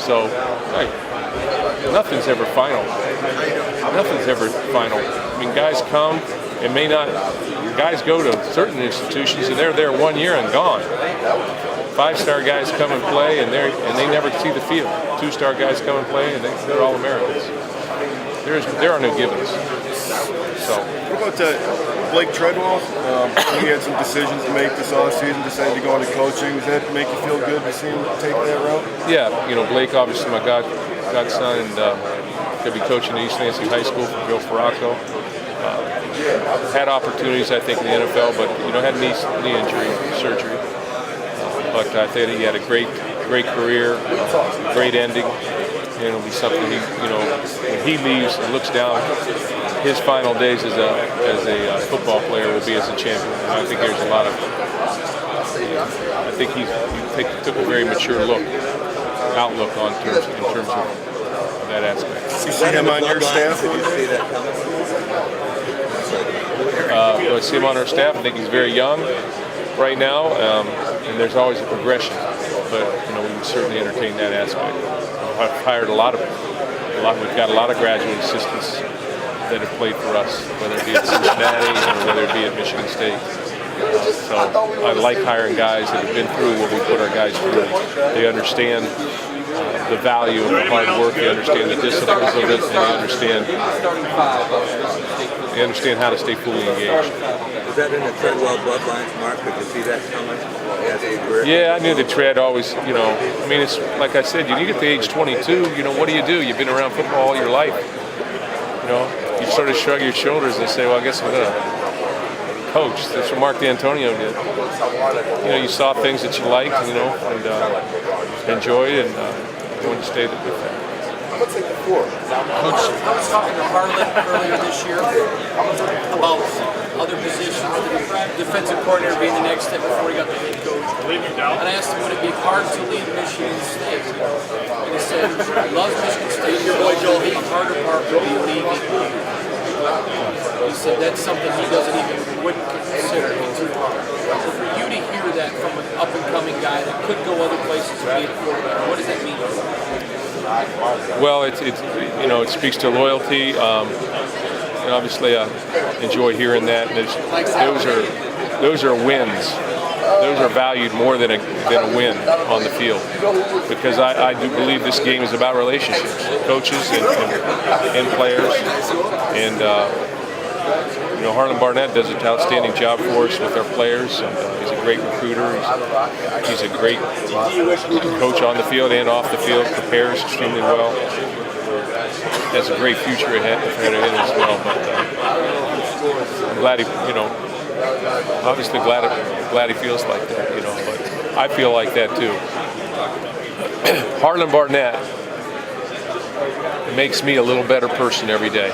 So, hey, nothing's ever final. Nothing's ever final. I mean, guys come and may not. Guys go to certain institutions and they're there 1 year and gone. 5-star guys come and play and they never see the field. 2-star guys come and play and they're all Americans. There are no givens. So. What about Blake Treadwell? He had some decisions to make this offseason, decided to go into coaching. Does that make you feel good to see him take that route? Yeah, Blake, obviously my godson, and going to be coaching at East Lansing High School for Bill Ferracco. Had opportunities, I think, in the NFL, but had knee injury, surgery. But I think he had a great career, great ending. And it'll be something when he leaves and looks down, his final days as a football player will be as a champion. And I think there's a lot of. I think he took a very mature outlook in terms of that aspect. Did you see him on your staff? Did you see that coming? Do I see him on our staff? I think he's very young right now, and there's always a progression. But we would certainly entertain that aspect. I've hired a lot. We've got a lot of graduate assistants that have played for us, whether it be at Cincinnati or whether it be at Michigan State. So I like hiring guys that have been through what we put our guys through. They understand the value of the hard work. They understand the disciplines of it, and they understand how to stay fully engaged. Is that in the Treadwell bloodlines, Mark? Could you see that coming? Yeah, I knew the Tread always, I mean, it's like I said, you get to age 22, what do? You've been around football all your life. You sort of shrug your shoulders and say, well, I guess I'm going to coach. That's what Mark Dantonio did. You saw things that you liked, and enjoyed, and you wanted to stay with that. Coach, I was talking to Harlan earlier this year about other positions, the defensive coordinator being the next step before he got the head coach. And I asked him, would it be hard to leave Michigan State? And he said, he loves Michigan State. Your boy Joel, the harder part would be leaving. He said that's something he wouldn't consider too hard. So for you to hear that from an up-and-coming guy that could go other places to be a quarterback, what does that mean? Well, it speaks to loyalty. And obviously, I enjoy hearing that. And those are wins. Those are valued more than a win on the field, because I do believe this game is about relationships, coaches and players. And Harlan Barnett does an outstanding job for us with our players. And, he's a great recruiter. He's a great coach on the field and off the field. Prepares extremely well. Has a great future ahead of him as well. But I'm glad obviously glad he feels like that. But I feel like that too. Harlan Barnett makes me a little better person every day.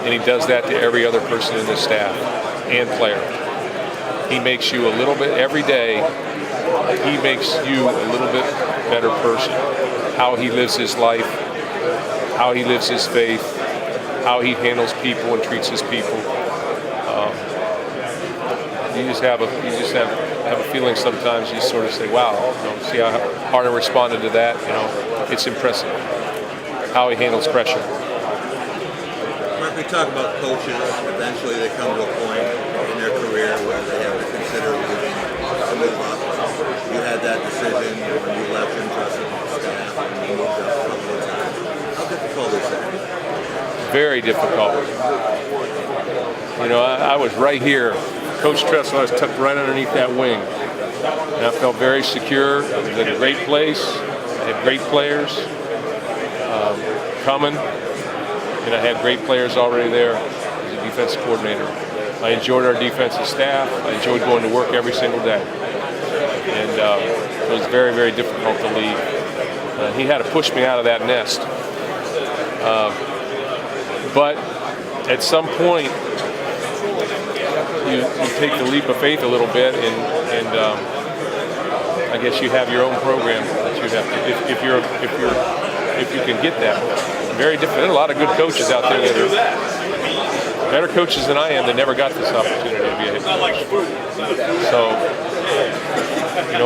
And he does that to every other person in the staff and player. He makes you a little bit, every day, he makes you a little bit better person. How he lives his life, how he lives his faith, how he handles people and treats his people. You just have a feeling sometimes. You sort of say, "Wow!" See how Harlan responded to that. It's impressive how he handles pressure. Mark, we talk about coaches. Eventually, they come to a point in their career where they have to consider moving to move up. You had that decision when you left and trusted the staff and you moved up a couple of times. How difficult is that? Very difficult. I was right here. Coach Tressel, I was tucked right underneath that wing. And I felt very secure. I was in a great place. I had great players coming. And I had great players already there as a defensive coordinator. I enjoyed our defensive staff. I enjoyed going to work every single day. And it was very, very difficult to leave. He had to push me out of that nest. But at some point, you take the leap of faith a little bit, and I guess you have your own program that you have to, if you can get that. Very different. There are a lot of good coaches out there that are better coaches than I am that never got this opportunity to be a head coach. So,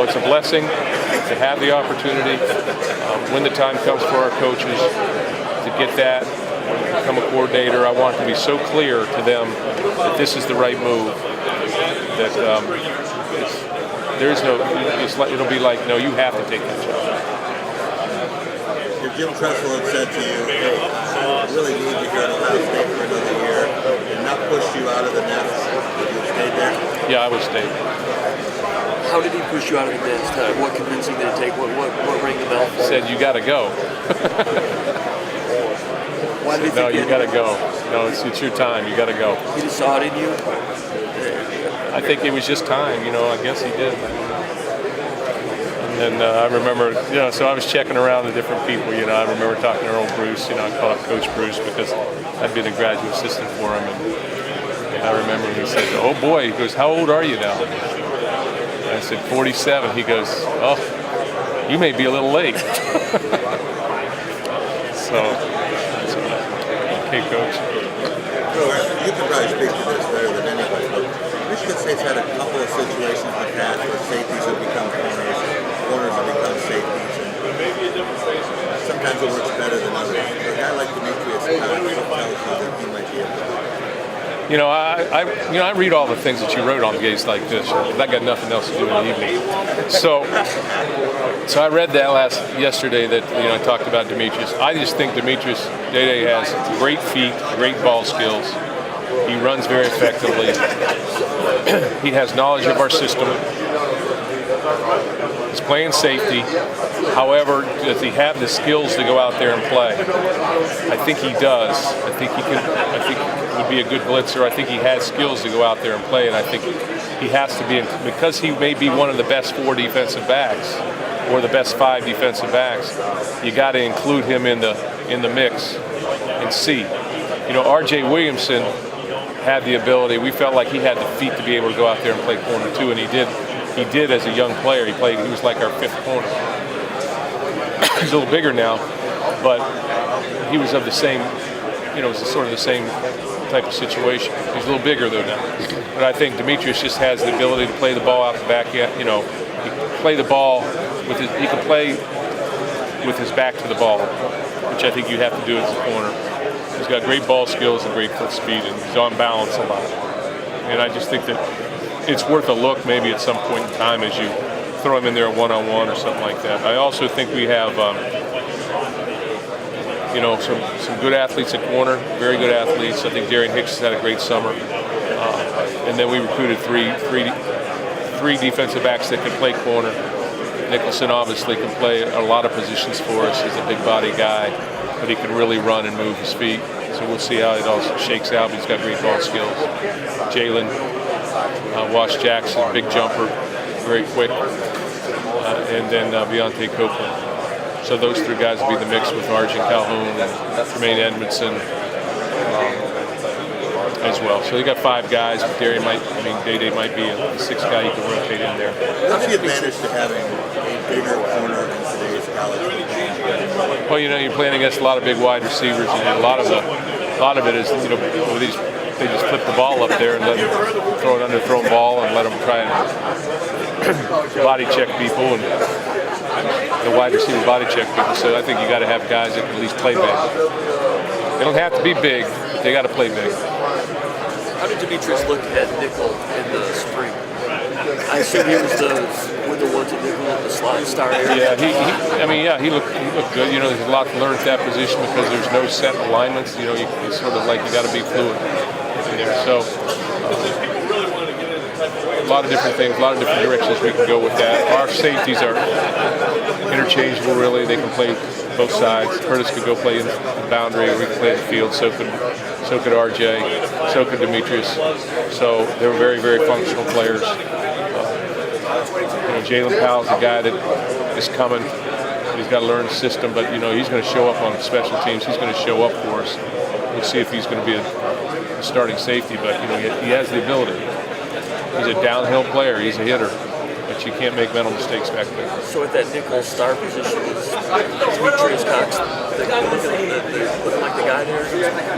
it's a blessing. to have the opportunity. When the time comes for our coaches to get that, become a coordinator, I want it to be so clear to them that this is the right move. That it'll be like, no, you have to take that job. If Jim Tressel had said to you, hey, I really need you here at Ohio State for another year, and not pushed you out of the nest, would you have stayed there? Yeah, I would stay. How did he push you out of the nest? What convincing did it take? What rang the bell? Said, you got to go. Why did he No, think you got to go. No, it's your time. You got to go. He just saw it in you? I think it was just time. I guess he did. And then I remember, so I was checking around the different people. I remember talking to Earl Bruce. I called up Coach Bruce because I'd been a graduate assistant for him. And I remember he said, "Oh boy," he goes, "How old are you now?" And I said, 47. He goes, "Oh, you may be a little late." So, okay, Coach. You can probably speak to this better than anybody, but Michigan State's had a couple of situations in the past where safeties have become corners, corners have become safeties, and sometimes it works better than others. A guy like Demetrius tells you that he might be able to. I read all the things that you wrote on games like this. I got nothing else to do in the evening. So I read that yesterday that I talked about Demetrius. I just think Demetrius Day has great feet, great ball skills. He runs very effectively. He has knowledge of our system. He's playing safety. However, does he have the skills to go out there and play? I think he does. I think he would be a good blitzer. I think he has skills to go out there and play, and I think he has to be, because he may be one of the best 4 defensive backs or the best 5 defensive backs. You got to include him in the mix and see. R.J. Williamson had the ability. We felt like he had the feet to be able to go out there and play corner too, and he did. He did as a young player. He was like our 5th corner. He's a little bigger now, but he was of the same, it was sort of the same type of situation. He's a little bigger though now. But I think Demetrius just has the ability to play the ball out the back. He can play the ball he can play with his back to the ball, which I think you have to do as a corner. He's got great ball skills and great foot speed, and he's on balance a lot. And I just think that it's worth a look maybe at some point in time as you throw him in there one-on-one or something like that. I also think we have, some good athletes at corner, very good athletes. I think Darian Hicks has had a great summer. And then we recruited three defensive backs that can play corner. Nicholson obviously can play a lot of positions for us. He's a big body guy, but he can really run and move his feet. So we'll see how it all shakes out, but he's got great ball skills. Jalen, Wash Jackson, big jumper, very quick. And then Beyonce Copeland. So those 3 guys will be the mix with Arjun Calhoun and Tremaine Edmondson as well. So you got 5 guys. Day-Day might be a 6th guy you can rotate in there. What's the advantage to having a bigger corner in today's college football? Well, you're playing against a lot of big wide receivers, and a lot of it is they just flip the ball up there and let them throw an underthrown ball and let them try and body check people, and the wide receiver body check people. So I think you got to have guys that can at least play big. They don't have to be big, but they got to play big. How did Demetrius look at nickel in the spring? I assume he was one of the ones at nickel in the slot star area. Yeah, he looked good. There's a lot to learn at that position because there's no set alignments. It's sort of like you got to be fluid in there. So a lot of different things, a lot of different directions we can go with that. Our safeties are interchangeable, really. They can play both sides. Curtis could go play in the boundary, or we could play in the field. So could RJ, so could Demetrius. So they were very, very functional players. Jalen Powell's a guy that is coming. He's got to learn the system, but he's going to show up on special teams. He's going to show up for us. We'll see if he's going to be a starting safety, but he has the ability. He's a downhill player. He's a hitter, but you can't make mental mistakes back there. So at that nickel star position is Demetrius Cox looking like the guy there?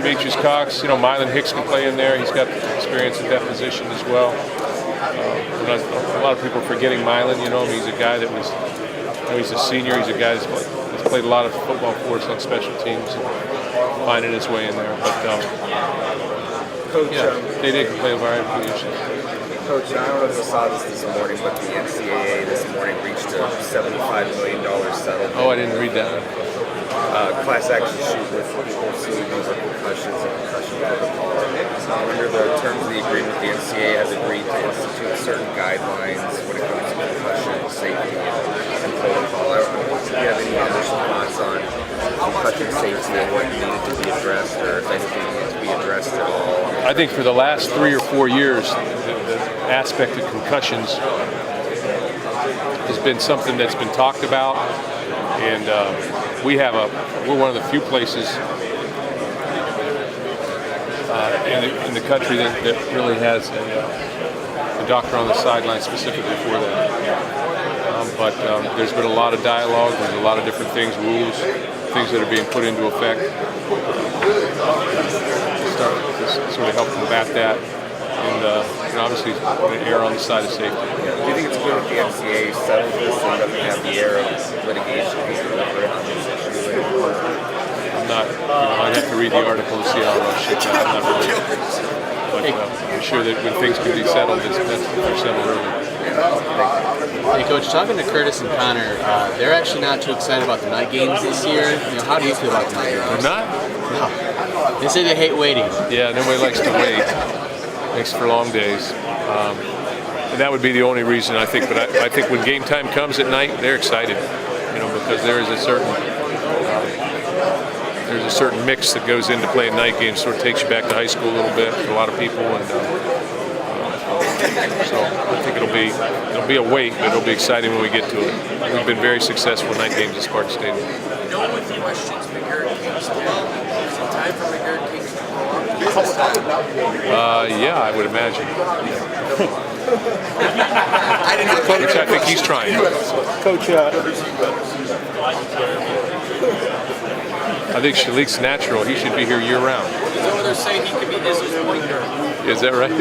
Demetrius Cox, Mylan Hicks can play in there. He's got experience at that position as well. A lot of people are forgetting Mylan. He's a guy that was He's a senior. He's a guy that's played a lot of football for us on special teams, and finding his way in there. But Coach, yeah, they did play a variety of positions. Coach, I don't know if you saw this morning, but the NCAA this morning reached a $75 million settlement. Oh, I didn't read that. Class action suit with people suing over concussions and concussion protocol. Under the terms of the agreement, the NCAA has agreed to institute certain guidelines when it comes to concussion safety and protocol. I don't know if you have any initial thoughts on concussion safety and what needed to be addressed, or if anything needed to be addressed at all. I think for the last 3 or 4 years, the aspect of concussions has been something that's been talked about, and we're one of the few places in the country that really has a doctor on the sideline specifically for that. But there's been a lot of dialogue. There's a lot of different things, rules, things that are being put into effect to sort of help combat that. And obviously, err on the side of safety. Do you think it's good if the NCAA settles this and doesn't have the air of litigation hanging over it on this issue? I'm not, I'd have to read the article to see how it'll shake out. I'm not really, but I'm sure that when things can be settled, they're settled early. Hey, Coach, talking to Curtis and Connor, they're actually not too excited about the night games this year. How do you feel about the night games? They're not? No. They say they hate waiting. Yeah, nobody likes to wait. Makes for long days. And that would be the only reason, I think. But I think when game time comes at night, they're excited, because there is a certain mix that goes into playing night games. Sort of takes you back to high school a little bit for a lot of people, and so I think it'll be a wait, but it'll be exciting when we get to it. We've been very successful in night games at Spartan Stadium. No one questions McGarrett Kings now. Is it time for McGarrett Kings to grow up? Yeah, I would imagine. Which I think he's trying. Coach, I think Shalik's natural. He should be here year-round. So they're saying he could be Izzy's point guard. Is that right?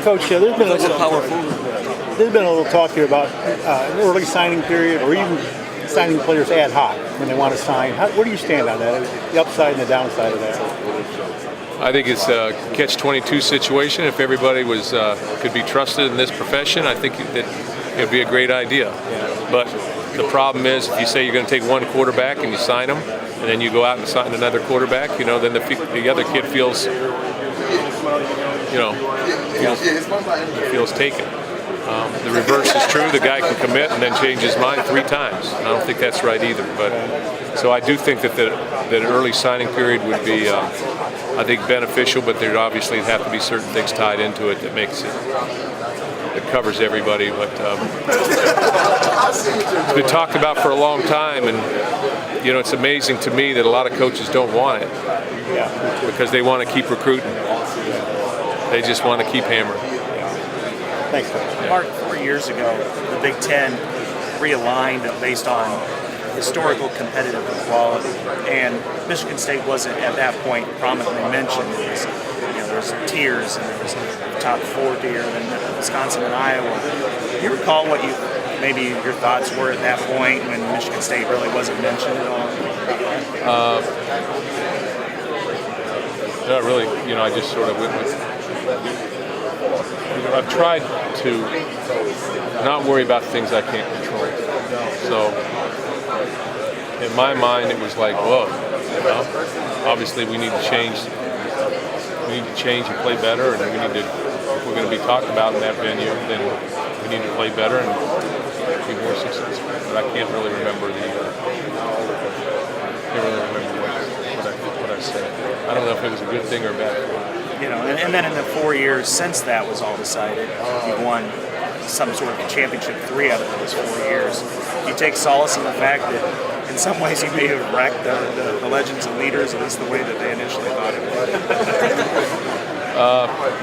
Coach, there's been a little talk here about an early signing period, or even signing players ad hoc when they want to sign. Where do you stand on that? The upside and the downside of that? I think it's a catch-22 situation. If everybody could be trusted in this profession, I think that it'd be a great idea. But the problem is, if you say you're going to take one quarterback and you sign him, and then you go out and sign another quarterback, then the other kid feels taken. The reverse is true. The guy can commit and then change his mind 3 times. I don't think that's right either. But so I do think that an early signing period would be, I think, beneficial. But there'd obviously have to be certain things tied into it that makes it, that covers everybody. But it's been talked about for a long time, and it's amazing to me that a lot of coaches don't want it because they want to keep recruiting. They just want to keep hammering. Thanks, Coach. Mark, 4 years ago, the Big Ten realigned based on historical competitive equality, and Michigan State wasn't at that point prominently mentioned. There was tiers, and there was a top 4 tier, and Wisconsin and Iowa. Do you recall what maybe your thoughts were at that point when Michigan State really wasn't mentioned at all? Not really. I just sort of went with. I've tried to not worry about things I can't control. So in my mind, it was like, whoa. Obviously, we need to change. We need to change and play better, and we need to. If we're going to be talked about in that venue, then we need to play better and be more successful. But I can't really remember what I said. I don't know if it was a good thing or a bad thing. And then in the 4 years since that was all decided, you've won some sort of a championship 3 out of those 4 years. You take solace in the fact that in some ways you may have wrecked the legends and leaders, at least the way that they initially thought it would.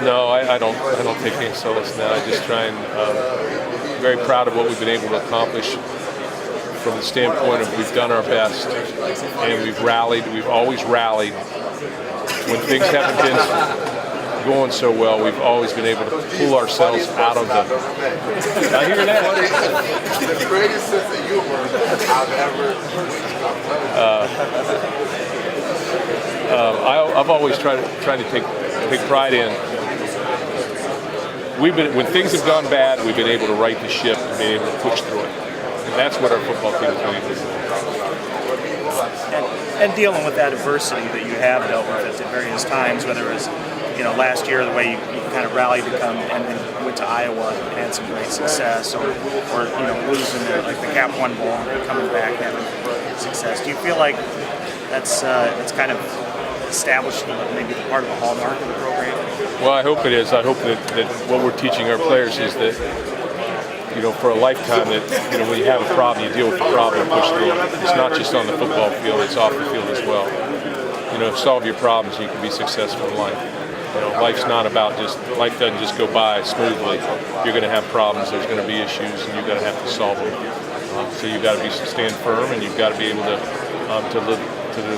No, I don't take any solace in that. I just try and very proud of what we've been able to accomplish from the standpoint of we've done our best and we've rallied. We've always rallied when things haven't been going so well, we've always been able to pull ourselves out of the. I hear that. The greatest sense of humor I've ever. I've always tried to take pride in. When things have gone bad, we've been able to right the ship and been able to push through it. And that's what our football team is doing. And dealing with that adversity that you have dealt with at various times, whether it was, last year the way you kind of rallied to come and went to Iowa and had some great success, or losing the Cap One Bowl and coming back and having success. Do you feel like that's kind of established maybe part of the hallmark of the program? Well, I hope it is. I hope that what we're teaching our players is that, for a lifetime, that, when you have a problem, you deal with the problem and push through it. It's not just on the football field, it's off the field as well. Solve your problems, you can be successful in life. Life doesn't just go by smoothly. You're going to have problems, there's going to be issues, and you're going to have to solve them. So you've got to stand firm, and you've got to be able to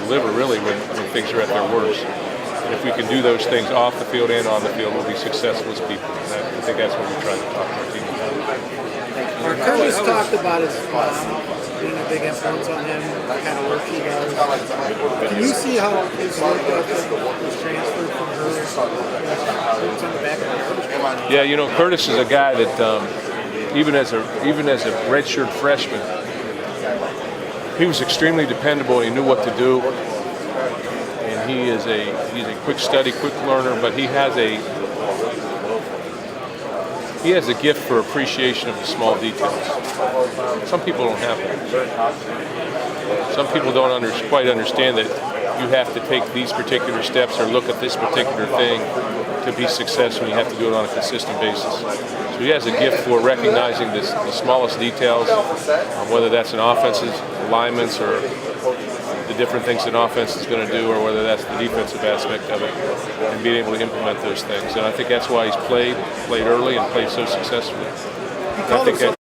deliver really when things are at their worst. And if we can do those things off the field and on the field, we'll be successful as people. And I think that's what we try to talk to our team about. Curtis talked about his mom being a big influence on him, the kind of work he does. Can you see how his work ethic was transferred from her to the back of the yard? Yeah, Curtis is a guy that even as a redshirt freshman, he was extremely dependable. He knew what to do, and he's a quick study, quick learner. But he has a gift for appreciation of the small details. Some people don't have that. Some people don't quite understand that you have to take these particular steps or look at this particular thing to be successful. You have to do it on a consistent basis. So he has a gift for recognizing the smallest details, whether that's an offensive alignments or the different things an offense is going to do, or whether that's the defensive aspect of it, and being able to implement those things. And I think that's why he's played early and played so successfully. He called himself